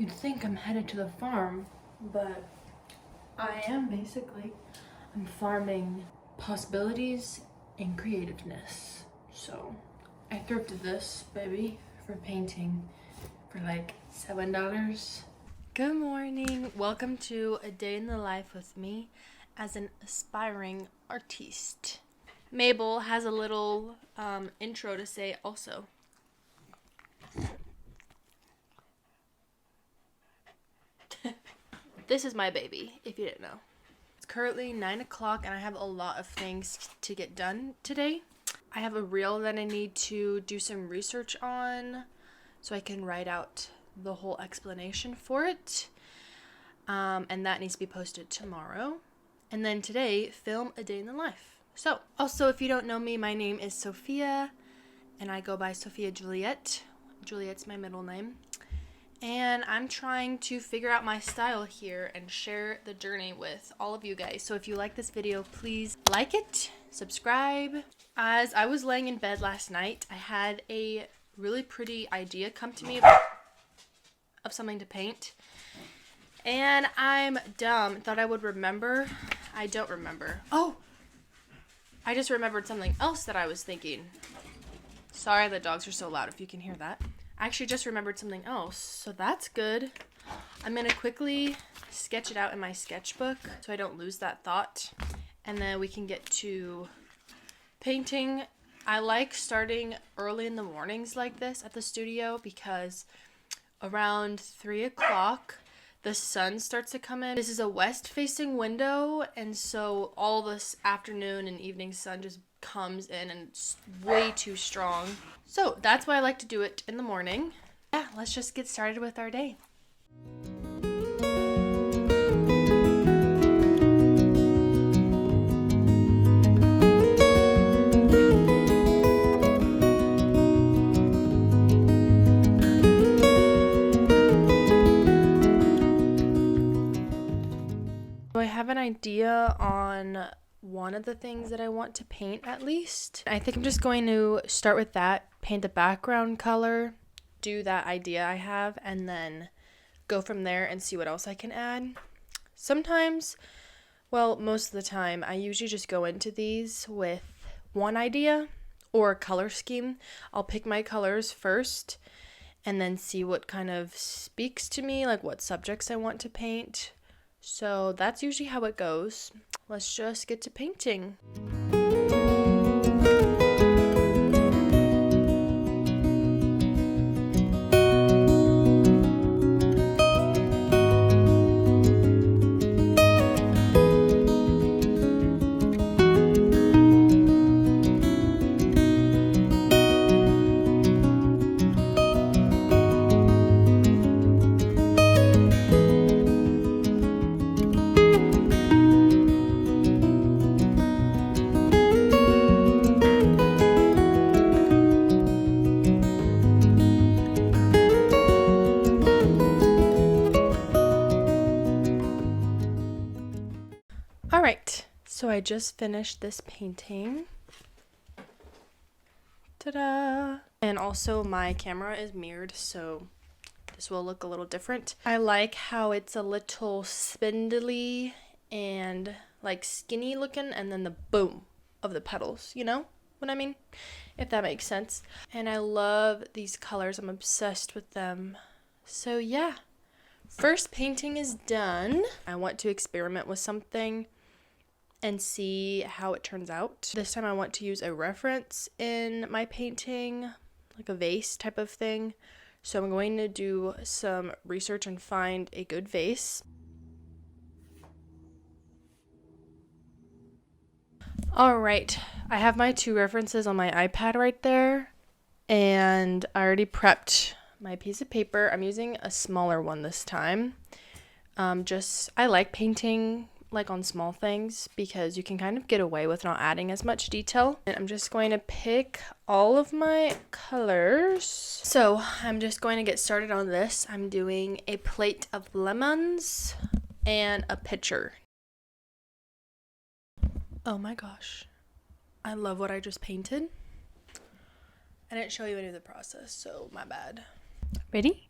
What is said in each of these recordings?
You'd think I'm headed to the farm, but I am basically. I'm farming possibilities and creativeness. So I thrifted this baby for painting for like $7. Good morning. Welcome to a day in the life with me as an aspiring artiste. Mabel has a little intro to say also. This is my baby, if you didn't know. It's currently 9 o'clock and I have a lot of things to get done today. I have a reel that I need to do some research on so I can write out the whole explanation for it. And that needs to be posted tomorrow. And then today, film a day in the life. So, also, if you don't know me, my name is Sophia and I go by Sophia Juliet. Juliet's my middle name. And I'm trying to figure out my style here and share the journey with all of you guys. So if you like this video, please like it, subscribe. As I was laying in bed last night, I had a really pretty idea come to me of something to paint. And I'm dumb, thought I would remember. I don't remember. Oh, I just remembered something else that I was thinking. Sorry, the dogs are so loud if you can hear that. I actually just remembered something else, so that's good. I'm going to quickly sketch it out in my sketchbook so I don't lose that thought. And then we can get to painting. I like starting early in the mornings like this at the studio because around 3 o'clock the sun starts to come in. This is a west-facing window, and so all this afternoon and evening sun just comes in and it's way too strong. So that's why I like to do it in the morning. Yeah, let's just get started with our day. So I have an idea on one of the things that I want to paint at least. I think I'm just going to start with that, paint the background color, do that idea I have, and then go from there and see what else I can add. Sometimes, well, most of the time, I usually just go into these with one idea or a color scheme. I'll pick my colors first and then see what kind of speaks to me, like what subjects I want to paint. So that's usually how it goes. Let's just get to painting. Alright, so I just finished this painting. Ta-da! And also my camera is mirrored, so this will look a little different. I like how it's a little spindly and like skinny looking, and then the boom of the petals, you know what I mean? If that makes sense. And I love these colors. I'm obsessed with them. So yeah, first painting is done. I want to experiment with something and see how it turns out. This time I want to use a reference in my painting, like a vase type of thing. So I'm going to do some research and find a good vase. All right, I have my two references on my iPad right there, and I already prepped my piece of paper. I'm using a smaller one this time. I like painting like on small things because you can kind of get away with not adding as much detail. And I'm just going to pick all of my colors. So I'm just going to get started on this. I'm doing a plate of lemons and a pitcher. Oh my gosh, I love what I just painted. I didn't show you any of the process, so my bad. Ready?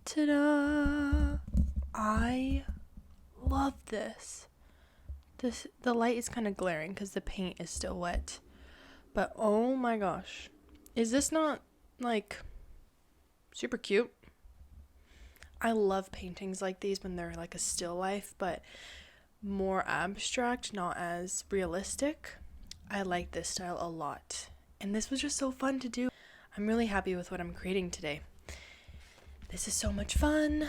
Ta-da! I love this. The light is kind of glaring because the paint is still wet. But oh my gosh. Is this not like super cute? I love paintings like these when they're like a still life, but more abstract, not as realistic. I like this style a lot. And this was just so fun to do. I'm really happy with what I'm creating today. This is so much fun.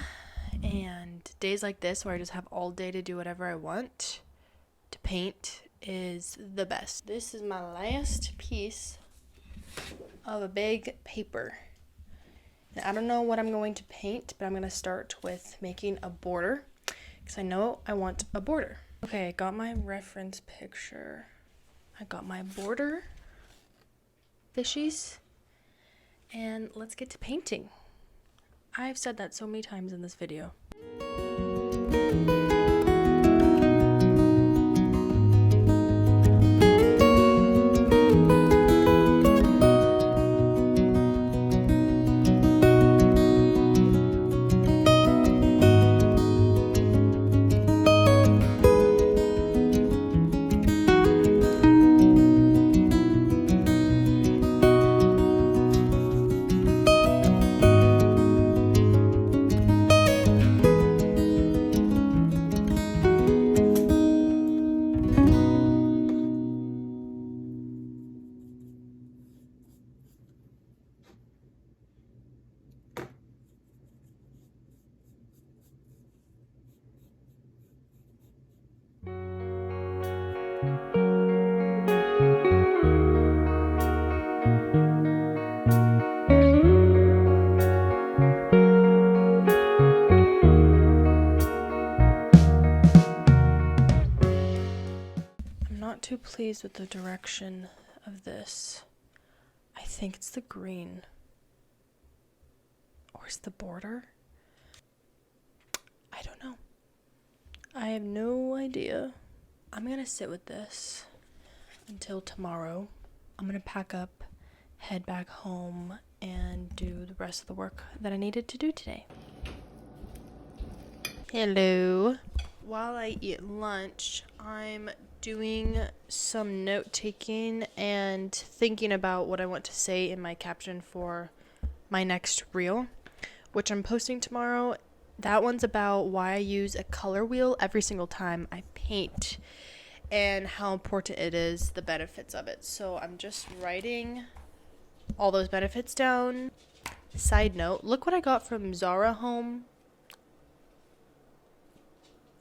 And days like this where I just have all day to do whatever I want to paint is the best. This is my last piece of a big paper. And I don't know what I'm going to paint, but I'm going to start with making a border because I know I want a border. Okay, I got my reference picture. I got my border fishies. And let's get to painting. I've said that so many times in this video. Too pleased with the direction of this. I think it's the green. Or is the border? I don't know. I have no idea. I'm gonna sit with this until tomorrow. I'm gonna pack up, head back home, and do the rest of the work that I needed to do today. Hello. While I eat lunch, I'm doing some note taking and thinking about what I want to say in my caption for my next reel, which I'm posting tomorrow. That one's about why I use a color wheel every single time I paint and how important it is, the benefits of it. So I'm just writing all those benefits down. Side note, look what I got from Zara Home.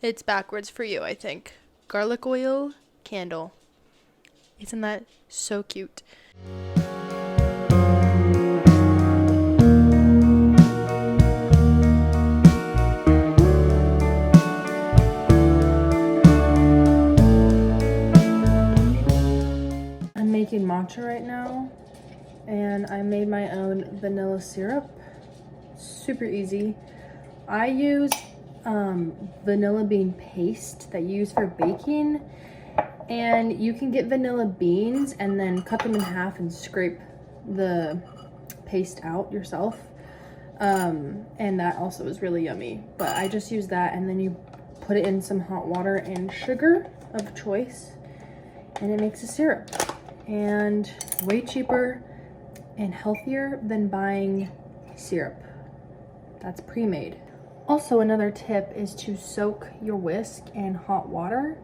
It's backwards for you, I think. Garlic oil candle. Isn't that so cute? I'm making matcha right now, and I made my own vanilla syrup. Super easy. I use vanilla bean paste that you use for baking, and you can get vanilla beans and then cut them in half and scrape the paste out yourself, and that also is really yummy. But I just use that, and then you put it in some hot water and sugar of choice, and it makes a syrup, and way cheaper and healthier than buying syrup that's pre-made. Also, another tip is to soak your whisk in hot water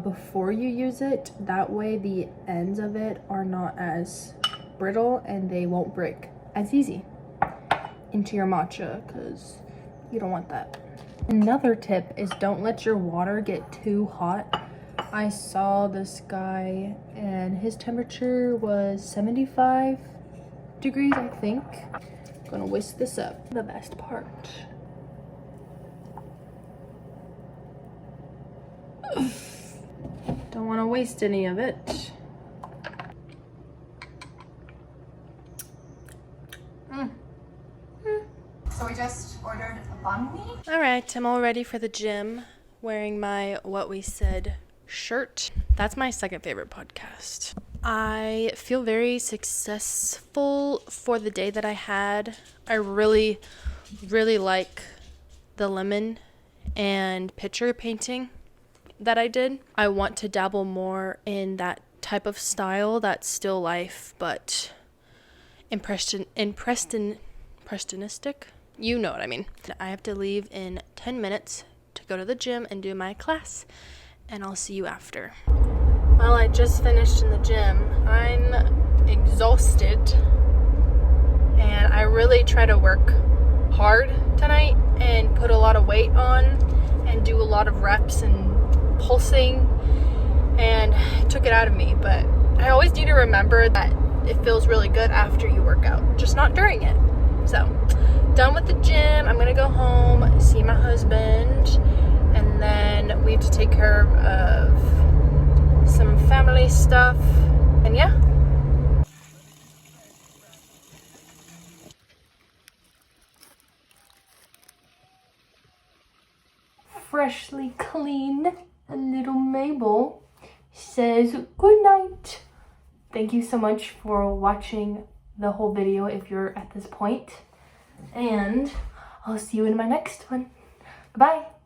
before you use it. That way the ends of it are not as brittle and they won't break as easy into your matcha, because you don't want that. Another tip is don't let your water get too hot. I saw this guy and his temperature was 75 degrees, I think. I'm gonna whisk this up. The best part. Don't want to waste any of it. So we just ordered a banh mi. Alright, I'm all ready for the gym, wearing my What We Said shirt. That's my second favorite podcast. I feel very successful for the day that I had. I really really like the lemon and picture painting that I did. I want to dabble more in that type of style, that's still life, but impressionistic. You know what I mean. I have to leave in 10 minutes to go to the gym and do my class, and I'll see you after. Well, I just finished in the gym. I'm exhausted, and I really try to work hard tonight and put a lot of weight on and do a lot of reps and pulsing, and it took it out of me. But I always need to remember that it feels really good after you work out, just not during it. So, done with the gym. I'm gonna go home, see my husband, and then we have to take care of some family stuff, and yeah. Freshly clean, and little Mabel says good night. Thank you so much for watching the whole video if you're at this point, and I'll see you in my next one. Goodbye.